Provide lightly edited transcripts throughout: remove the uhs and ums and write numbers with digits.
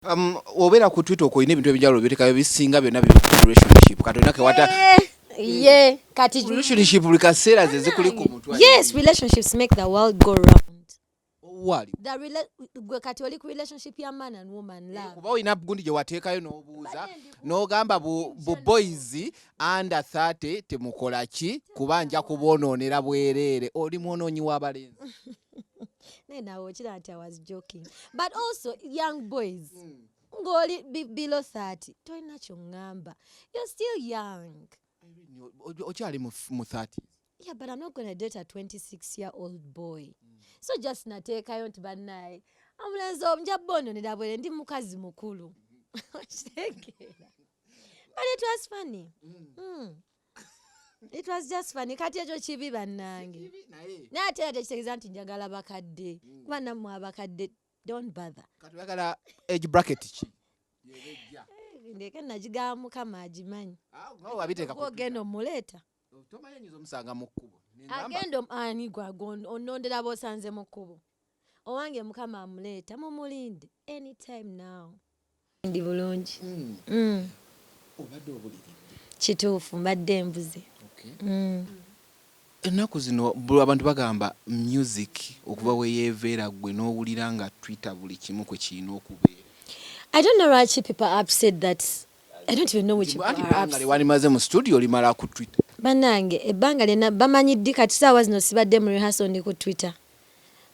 Obera ku Twitter ko ine bintu ebijalo bitekayo bisinga byonna biri ku relationship katolina ke wata kati relationship likasera zeze kuli ku mutwa. Yes, relationships make the world go round. Wali Gwe kati oli ku relationship ya man and woman love. Kuba ina gundi je wateekayo n'obuuza n'ogamba bu boys under 30 temukola ki kubanja kubonoonera bwereere oli mwonoonyi w'abalenzi. Now, I was joking. But also, young boys, ngoli below 30, toina chongamba. You're still young. Ochali mu 30s. Yeah, but I'm not going to date a 26-year-old boy. So just nateka yonti banai. Amulenzo mjabono ni dabwele ndi mukazi mukulu. But it was funny. It was just funny. Kati ejo chibi bannange. Na ate atekitegeza nti njagala bakadde. Kuba nammwe abakadde don't bother. Kati oyagala age bracket ki? Ndeke nagiga Mukama agimanyi. Ngawo wabiteeka ku ogenda omuleeta. Tomanyi nyizo omusanga mu kkubo. Agenda ani gwagondo onondera bosanze mu kkubo. Owange Mukama amuleeta mumulinde anytime now. Ndi bulungi. Obadde obuliri. Kituufu mbadde mbuze. Ennaku zino abantu bagamba music okuva weyeveera gwe n'owulira nga Twitter buli kimu kwe kirina okubeera. I don't know why people are upset that I don't even know which people are upset. Wali maze mu studio limala ku Twitter. Banange ebbanga lena bamanyidde kati saawa zino sibadde mu rehearsal ndi ku Twitter.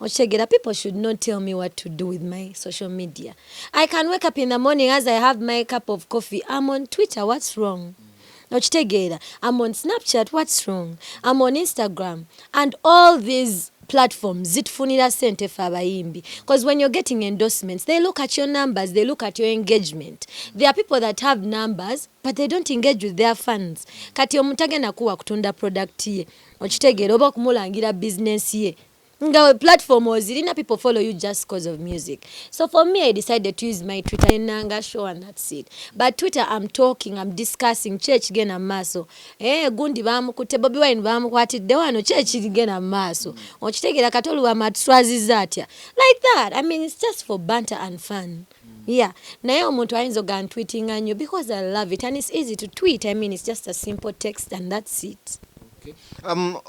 Ochegera, people should not tell me what to do with my social media. I can wake up in the morning as I have my cup of coffee. I'm on Twitter. What's wrong? Ochegera, I'm on Snapchat. What's wrong? I'm on Instagram. And all these platforms, zitfunira sente fa abayimbi. Because when you're getting endorsements, they look at your numbers, they look at your engagement. There are people that have numbers, but they don't engage with their fans. Kati omutagenda kuwa kutunda product ye. Ochegera, oba kumulangira business ye. Nga platform ozirina people follow you just because of music. So for me, I decided to use my Twitter nanga show and that's it. But Twitter, I'm talking, I'm discussing church gena maso. Gundi bamukute Bobi Wine bamukwatidde wano church gena maso. Okitegera katolu wa matswazi zatya. Like that. I mean, it's just for banter and fun. Yeah. Naye omuntu ayinza oga tweeting anyo because I love it and it's easy to tweet. I mean, it's just a simple text and that's it.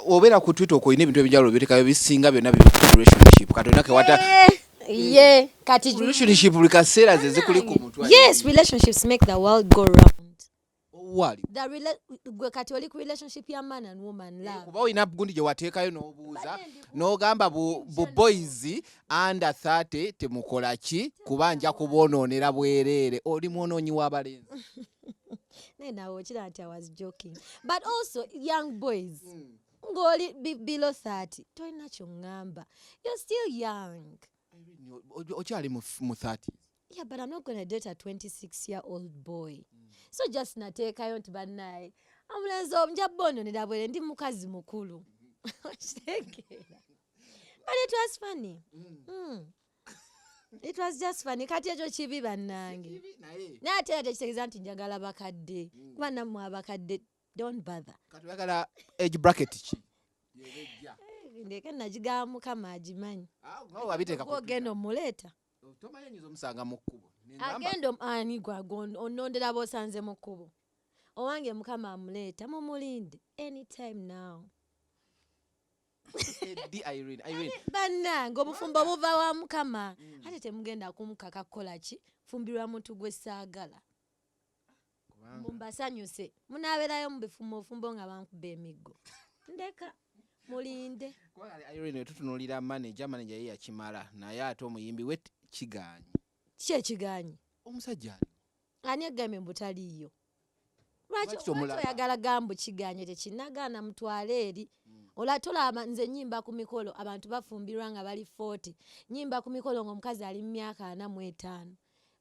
Obera ku Twitter ko ine bintu ebijalo bitekayo bisinga byonna biri ku relationship katolina ke wata kati relationship likasera zeze kuli ku mutwa. Yes, relationships make the world go round. Wali gwe kati oli ku relationship ya man and woman love. Kuba ina gundi je wateekayo n'obuuza n'ogamba bu boys under 30 temukola ki kubanja kubonoonera bwereere oli mwonoonyi w'abalenzi. Now, I was joking. But also, young boys, ngoli below 30, toina chongamba. You're still young. Ochali mu 30s. Yeah, but I'm not going to date a 26-year-old boy. So just nateka yonti banai. Amulenzo mjabono ni dabwele ndi mukazi mukulu. But it was funny. It was just funny. Kati ejo chibi bannange. Na ate atekitegeza nti njagala bakadde. Kuba nammwe abakadde don't bother. Kati oyagala age bracket ki? Ndeke nagiga Mukama agimanyi. Ngawo wabiteeka ku ogenda omuleeta. Tomanyi nyizo omusanga mu kkubo. Agenda ani gwagondo onondera bosanze mu kkubo. Owange Mukama amuleeta mumulinde anytime now. Di Irene. Bannange obufumbo buva wa Mukama. Ate temugenda kumukaka kola ki? Fumbirwa muntu gwe saagala. Mumbasanyuse. Munaaberayo mu bifumbo nga bankuba emiggo. Ndeka mulinde. Kwa Irene tutunulira manager ye yakimala naye ate omuyimbi we kiganyi. Ki ekiganyi? Omusajja. Ani agambe mbutaliyo. Lwaki oyagala gambo kiganye tekinagaana mutwale eri. Olatolaba nze nyimba ku mikolo abantu bafumbirwa nga bali 40. Nyimba ku mikolo ng'omukazi ali mu myaka 45.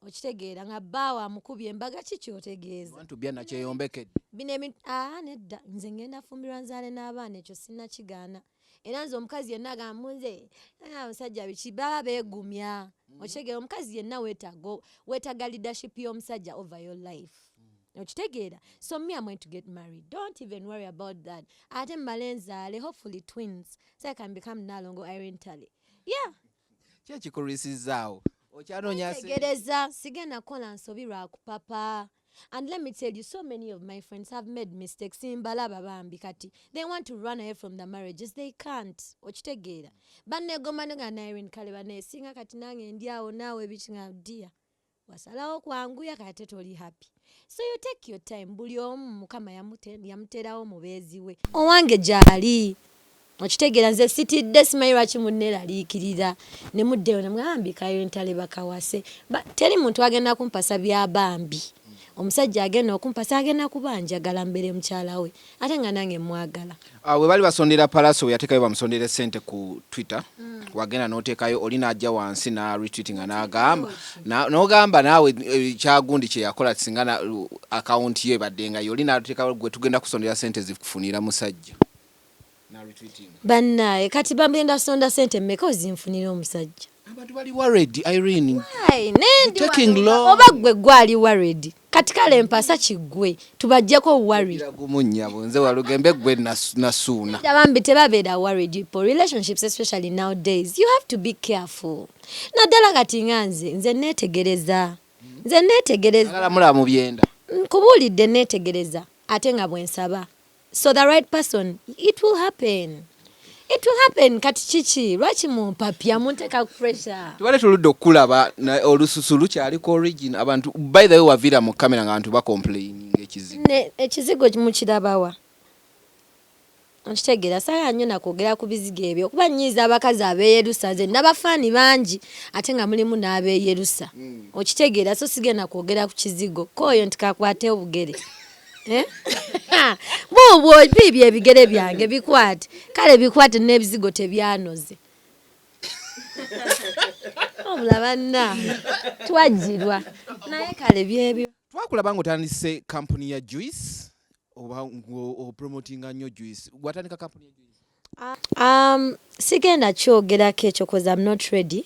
Okitegeera nga baawa amukubye embaga kiki otegeeza. Abantu bya nakyeyombekedde. Nedda nze ngenda fumbirwa nzaale n'abaana ekyo sinnakigaana. Era nze omukazi yenna agambuze abasajja biki baba beegumya. Okitegeera omukazi yenna weetaga leadership y'omusajja over your life. Okitegeera. So me, I'm going to get married. Don't even worry about that. Ate mbalenzale, hopefully twins. So I can become no longer IRENE NTALE. Yeah. Kye kikulwisizaawo. Tegereza sigenda kola nsobi lwa kupapa. And let me tell you, so many of my friends have made mistakes. Simbalaba bambi kati. They want to run away from the marriages. They can't. Okitegeera. Banne goma nga IRENE Ntale banesinga kati nange ndiawo nawe bichinga dia. Wasalawo kwanguya kati toli happy. So you take your time. Buli omu mukama yamuterawo mubeezi we. Owange jali. Okitegeera nze sitidde simanyi lwaki munne laliikirira ne muddeyo ne mwambika IRENE Ntale bakawase. Teri muntu agenda kumpasa bya bambi. Omusajja agenda okumpasa agenda kubanjagala mbere mukyala we ate nga nange mwagala. We bali basondera Palaso yatekayo bamusondera sente ku Twitter. Wagenda n'oteekayo olina ajja wansi na retweeting n'agamba n'ogamba naawe kyagundi kye yakola singana account ye baddenga olina ateekayo gwe tugenda kusondera sente zikufunira musajja. Bannaye kati bambenda sonda sente mmeka ozinfunira omusajja. Abantu bali worried IRENE. Taking long. Oba gwe gwali worried. Kati kale mpasa kigwe tubajjeko worried. Gumunnyabo nze walugembe gwe nasuuna. Abambi tebabeera worried for relationships especially nowadays. You have to be careful. Naddala kati nze neetegereza. Agala mula mu byenda. Nkubuulidde neetegereza ate nga bwensaba. So the right person, it will happen. It will happen kati chichi lwaki mumpapya munteka pressure. Tubale tuludde okulaba olususu lukyaliko original abantu by the way wavira mu kamera nga abantu ba complaining ekizigo. Ekizigo mukirabawa. Okitegeera saa nnyo nakwogera ku bizigo ebyo kuba nnyiza abakazi abeeyerusa nze n'abafaani bangi ate nga mulimu n'abeeyerusa. Okitegeera so sigenda kwogera ku kizigo koyo ntikakwate obugere. Bobo bibi ebigere byange bikwate kale bikwate n'ebizigo tebyanoze. Omulaba nna twajirwa naye kale byebyo. Twakulaba ng'otandise kampuni ya juice oba promotinga nnyo juice. Watandika kampuni ya juice? Sigenda kyogerako ekyo cause I'm not ready.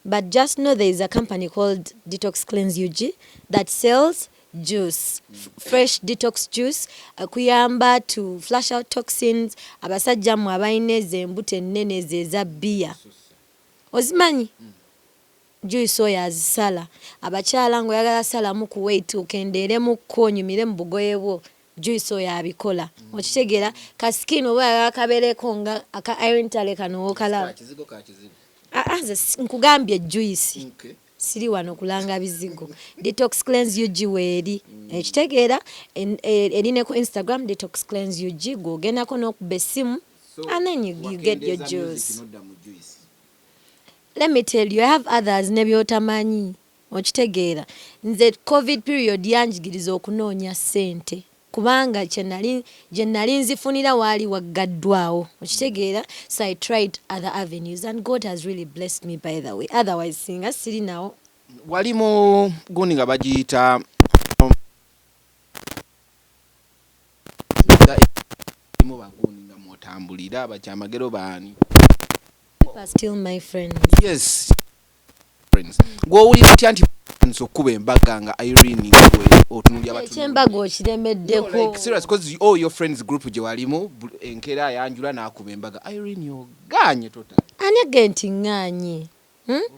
But just know there is a company called Detox Cleanse UG that sells juice, fresh detox juice, kuyamba to flush out toxins. Abasajja mu abayina ez'embuto ennene eza bia. Ozimanyi? Juice oyo azisala. Abakyala ng'oyagala salamu ku weight okendeeremukko onyumire mu bugoye bwo. Juice oyo abikola. Okitegeera ka skin oba oyagala kabeereko nga aka IRENE Ntale kano wookalaba. Nkugambye juice. Siri wano kulanga bizigo. Detox Cleanse UG weeri. Ekitegeera erine ku Instagram Detox Cleanse UG gogendako n'okuba essimu and then you get your juice. Let me tell you, I have others ne byotamanyi. Okitegeera nze COVID period yanjigiriza okunoonya ssente kubanga gye nali nzifunira waali waggaddwawo. Okitegeera, so I tried other avenues and God has really blessed me by the way. Otherwise singa siri nawo. Wali mu gundi nga bagiyita mu bagundi nga mwotambulira abakyamagero baani. Still my friends. Yes. Friends. Gw'owulira otya nti okuba embaga nga IRENE otunulya abatunulya. Ekyembaga okiremeddeko. Serious because all your friends group gye walimu enkera yanjula n'akuba embaga IRENE oganye totally. Ani agenti nganye?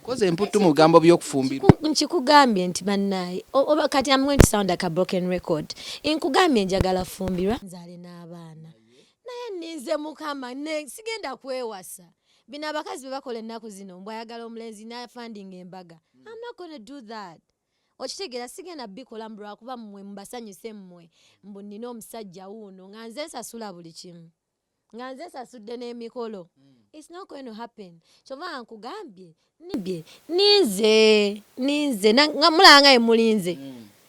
Koze emputu mu bigambo by'okufumbira. Nkikugambye nti bannaye oba kati I'm going to sound like a broken record. Nkugambye njagala fumbirwa nzaale n'abaana. Naye nninze mukama sigenda kwewasa. Bino abakazi be bakola ennaku zino mbu ayagala omulenzi n'afandinga embaga. I'm not going to do that. Okitegeera sigenda bikola mbu lwakuba mmwe mbasanyuse mmwe mbu nnina omusajja wuuno nga nze nsasula buli kimu. Nga nze nsasudde n'emikolo. It's not going to happen. Kyova nkugambye ninze nga mulanga emulinze.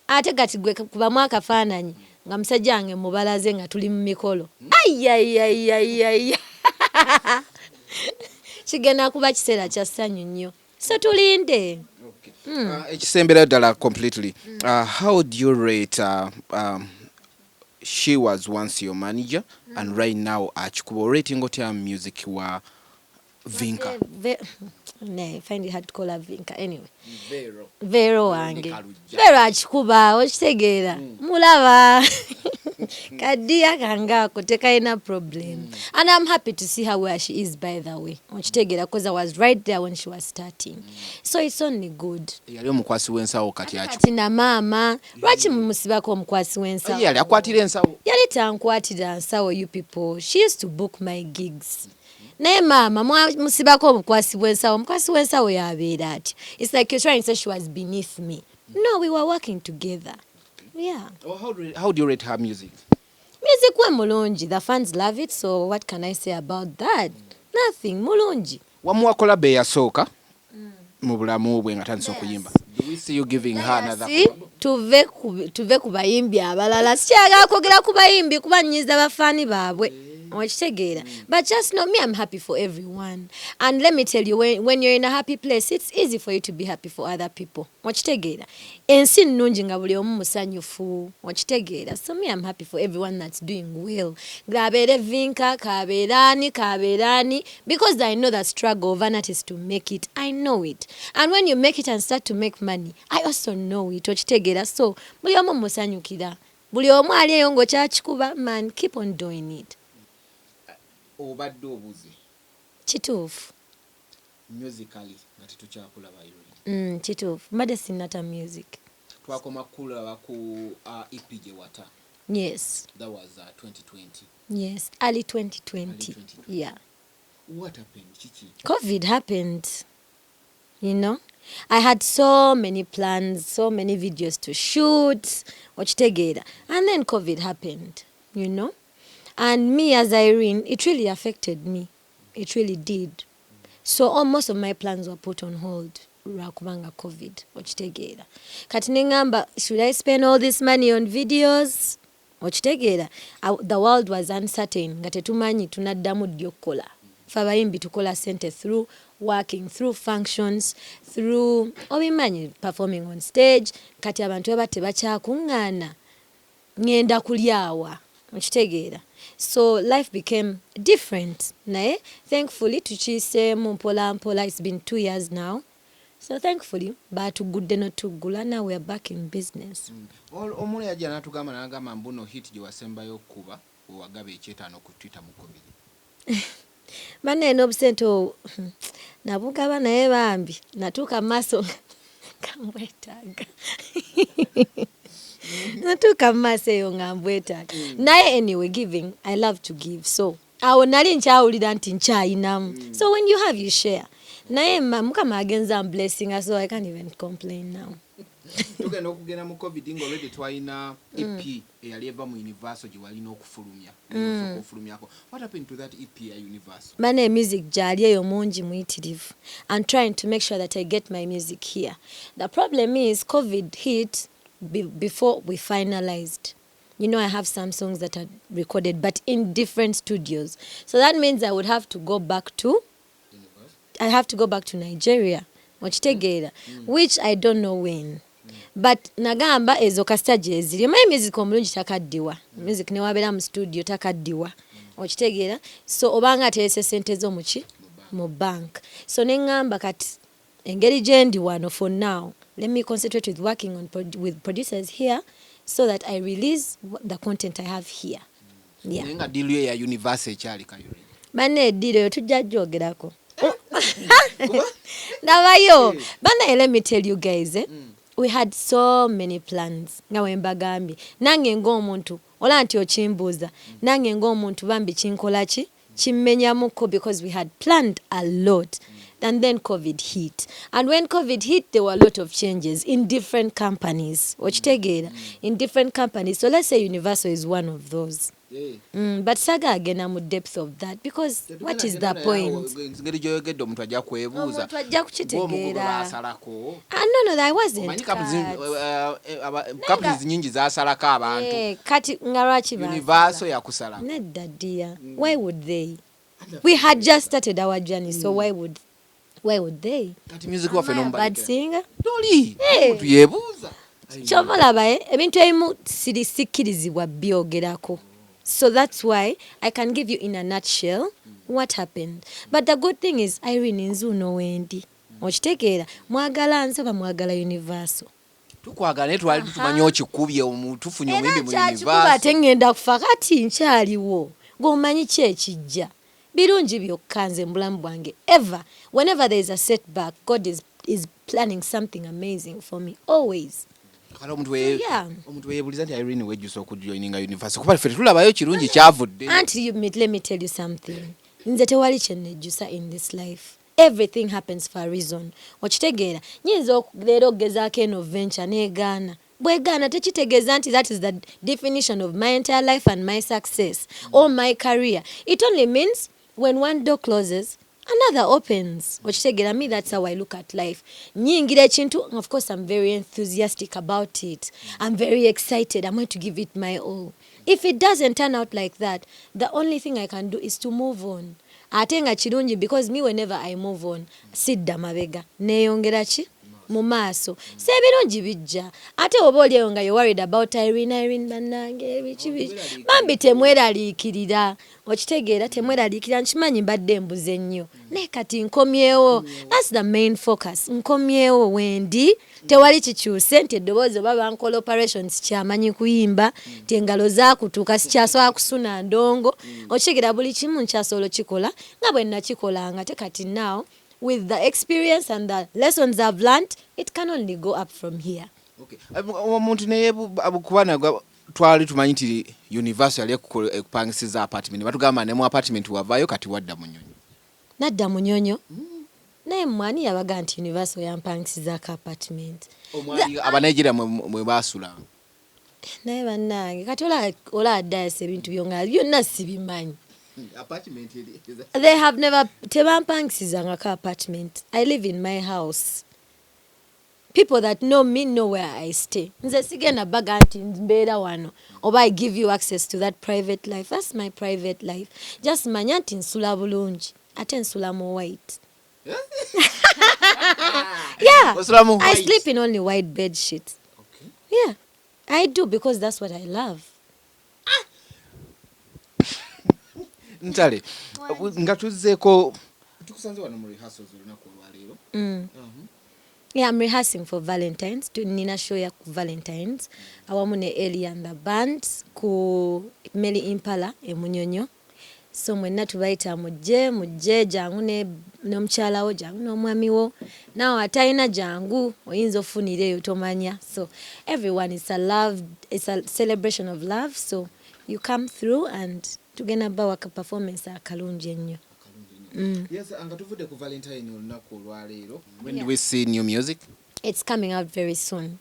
Ate kati gwe kubamu akafaananyi nga musajja wange mubalaze nga tuli mu mikolo. Ayayayayaya. Kigenda kuba kiseera kya ssanyu nnyo. So tulinde. Ekisembera ddala completely. How do you rate she was once your manager and right now akikuba rating otya music wa Vinka? I find it hard to call her Vinka anyway. Vero wange. Vero akikuba okitegeera. Mulaba. Kadia kangako tekaina problem. And I'm happy to see her where she is, by the way. Because I was right there when she was starting. So it's only good. Yali omukwasi w'ensawo kati Kati na mama, lwaki mumusibako omukwasi w'ensawo? Yali akwatira ensawo. Yali tankwatira nsawo, you people. She used to book my gigs. Naye mama musibako omukwasi w'ensawo. Omukwasi w'ensawo yabeera ati. It's like you're trying to say she was beneath me. No, we were working together. Yeah. Well, how do you rate her music? Music we mulungi. The fans love it, so what can I say about that? Nothing. Mulungi. Wamuwa collab eyasooka mu bulamu bwe nga tandise okuyimba. Do we see you giving her another collab? Tuve ku bayimbi abalala. Sikyagala kwogera ku bayimbi kuba nnyiza bafaani baabwe. But just know me, I'm happy for everyone. And let me tell you, when you're in a happy place, it's easy for you to be happy for other people. Ensi nnungi nga buli omu musanyufu. So me, I'm happy for everyone that's doing well. Gabere vinka, kaberani. Because I know the struggle of an artist to make it. I know it. And when you make it and start to make money, I also know it. So, buli omu musanyukira. Buli omu ali eyo ng'okyakikuba, man, keep on doing it. Obadde obuze kituufu musically nga tetukyakulaba Irene. Kituufu mbadde sinnata music. Twakoma kulaba ku EP gye wata. Yes. That was 2020. Yes, early 2020. Yeah. What happened? Chichi? COVID happened. You know, I had so many plans, so many videos to shoot, and then COVID happened, you know. And me as Irene, it really affected me. It really did. So most of my plans were put on hold. Rakubanga COVID. Kati nengamba, should I spend all this money on videos? The world was uncertain. Gatetumanyi tunaddamu dyokola. Fabayimbi tukola sente through working, through functions, through obimanyi performing on stage. Kati abantu aba tebakyakuŋŋaana. Ngenda kulyawa. So life became different. Nae, thankfully, tuchise mpola. It's been 2 years now. So thankfully, but good not to gula, now we are back in business. Omule yaja natugamba n'agamba mbu no hit gye wasembayo okuba owagabe ekyetaano ku Twitter mu COVID. Bane n'obusento nabugaba naye bambi natuuka maaso kambwetaaga. Natuuka maaso eyo nga mbwetaaga. Naye anyway, giving, I love to give. So awo nali nkyawulira nti nkyayinamu. So when you have, you share. Naye Mukama agenza blessing, so I can't even complain now. Tugenda okugenda mu COVID nga already twalina EP eyali eva mu Universal gye walina okufulumya. Okufulumyako. What happened to that EP ya Universal? Bane music gyali eyo mungi muyitirivu. I'm trying to make sure that I get my music here. The problem is COVID hit before we finalized. You know, I have some songs that are recorded, but in different studios. So that means I would have to go back to Nigeria, which I don't know when. But nagamba ezo kasitaje eziri. My music omulungi takaddiwa. Music ne wabera mu studio takaddiwa. Okitegeera. So obanga teese sente zo mu bank. So nengamba kati engeri gyendi wano for now. Let me concentrate with working on with producers here so that I release the content I have here. Yeah. Nenga deal ya Universal ekyali kayo. Bane deal tujja jogerako. Nabayo. Bane let me tell you guys, we had so many plans. Nga wembagambi. Nange ng'omuntu ola nti okimbuuza. Nange ng'omuntu bambi kinkolaki? Kimmenyamuko because we had planned a lot. And then COVID hit. And when COVID hit, there were a lot of changes in different companies. In different companies. So let's say Universal is one of those. But saga again, I'm with depth of that because what is the point? No, I wasn't. Universal yakusala. Why would they? We had just started our journey, so why would they? That music of a bad singer? Dolly. Chomalaba, ebintu ebimu sirisikkirizibwa byogerako. So that's why I can give you in a nutshell what happened. But the good thing is Irene nzuno wendi. Okitegeera mwagala nze ba mwagala Universal. tukwagala naye twali tumanyi okikubye tufunye omuyimbi mu universe era tengenda kufa kati nkyaliwo ng'omanyi ki ekijja birungi byokka nze mu bulamu bwange ever whenever there is a setback God is planning something amazing for me always. Kala omuntu weebuliza nti Irene wejjusa okujoininga universe kuba ffe tulabayo kirungi kyavudde. Let me tell you something. Nze tewali kyenejjusa in this life. Everything happens for a reason. Okitegeera nyinza leero okugezaako eno venture n'egaana bwegaana tekitegeeza nti that is the definition of my entire life and my success or my career. It only means when one door closes another opens. Okitegeera me, that's how I look at life. Nyingira ekintu, of course I'm very enthusiastic about it. I'm very excited. I'm going to give it my all. If it doesn't turn out like that, the only thing I can do is to move on. Ate nga kirungi because me whenever I move on sidda mabega neeyongera ki mu maaso sebirungi bijja ate oba oliyo nga you worried about Irene bannange biki bambi temweraliikirira okitegeera temweraliikirira nkimanyi mbadde embuze nnyo naye kati nkomyewo. That's the main focus. Nkomyewo wendi tewali kikyuse nti eddoboozi oba bankola operations kyamanyi kuyimba ti engalo zaakutuuka sikyasobola kusuna ndongo okitegeera buli kimu nkyasobola kikola nga bwe nakikolanga te kati now with the experience and the lessons I've learned, it can only go up from here. Okay. Omuntu naye kubana twali tumanyi nti universe yali ekupangisiza apartment batugamba ne mu apartment wavayo kati wadda munyonyo. Nadda munyonyo? Naye mwani yabaga nti universe yampangisiza ka apartment. Omwali abanayigira mwe basulanga. Naye bannange kati ola addaasa ebintu byonga byonna sibimanyi. Apartment they have never tebampangisiza ka apartment. I live in my house. People that know me know where I stay. Nze sigenda baga nti mbeera wano oba I give you access to that private life. That's my private life. Just manya nti nsula bulungi ate nsula mu white. Yeah, I sleep in only white bed sheets. Okay. Yeah, I do because that's what I love. Ntale nga tuzzeeko tukusanze wano mu rehearsals olunaku olwaleero. Yeah, I'm rehearsing for Valentine's. Nina show ya ku Valentine's. Awamu ne Eli and the band ku Meli Impala e Munyonyo. So mwenna tubayita mujje jangu n'omukyalawo jangu n'omwamiwo. Now atayina jangu oyinza ofunireyo tomanya. So everyone is it's a celebration of love. So you come through and tugenda bawaka performance akalungi ennyo. Yes, anga tuvude ku Valentine olunaku olwaleero. When do we see new music? It's coming out very soon.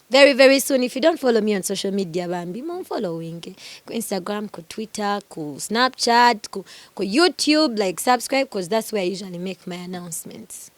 Very, very soon. If you don't follow me on social media, bambi following ku Instagram, ku Twitter, ku Snapchat, ku YouTube, like subscribe because that's where I usually make my announcements.